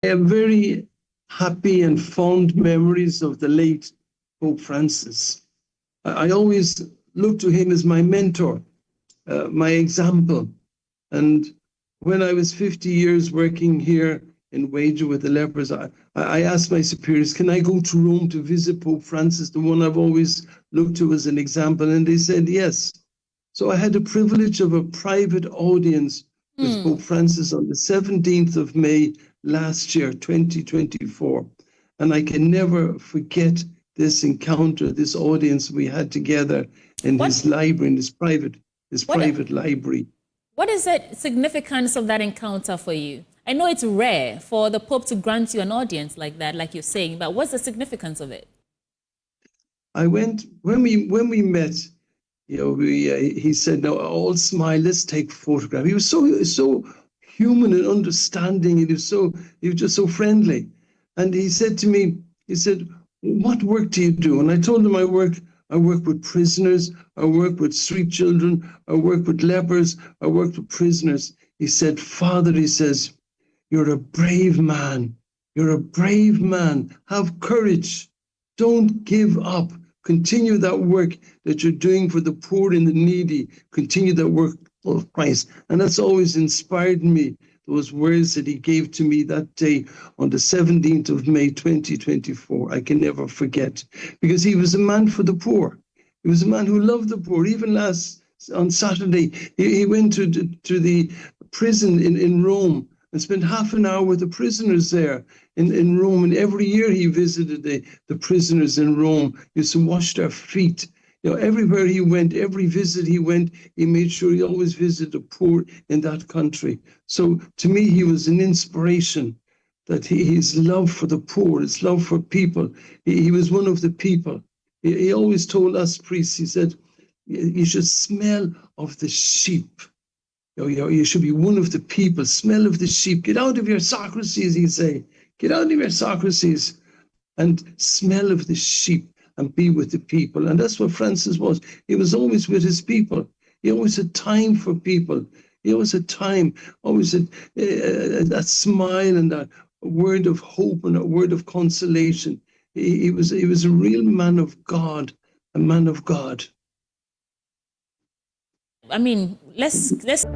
I have very happy and fond memories of the late Pope Francis. I always look to him as my mentor, my example. And when I was 50 years working here in Wager with the lepers, I asked my superiors, can I go to Rome to visit Pope Francis, the one I've always looked to as an example? And they said yes. So I had the privilege of a private audience with Pope Francis on the 17th of May last year, 2024. And I can never forget this encounter, this audience we had together in his library, in his private library. What is the significance of that encounter for you? I know it's rare for the Pope to grant you an audience like that, like you're saying, but what's the significance of it? I went, when we met, you know, he said, no, all smile, let's take a photograph. He was so human and understanding, and he was just so friendly. And he said to me, he said, what work do you do? And I told him I work with prisoners, I work with street children, I work with lepers, I work with prisoners. He said, Father, he says, you're a brave man. You're a brave man. Have courage. Don't give up. Continue that work that you're doing for the poor and the needy. Continue that work of Christ. And that's always inspired me, those words that he gave to me that day on the 17th of May, 2024. I can never forget, because he was a man for the poor. He was a man who loved the poor. Even on Saturday, he went to the prison in Rome and spent half an hour with the prisoners there in Rome. And every year he visited the prisoners in Rome. He used to wash their feet. You know, everywhere he went, every visit he went, he made sure he always visited the poor in that country. So to me, he was an inspiration, that his love for the poor, his love for people. He was one of the people. He always told us priests, he said, you should smell of the sheep. You should be one of the people, smell of the sheep. Get out of your sacristies, he'd say. Get out of your sacristies and smell of the sheep and be with the people. And that's what Francis was. He was always with his people. He always had time for people. He always had time, always had that smile and that word of hope and a word of consolation. He was a real man of God, a man of God. I mean, let's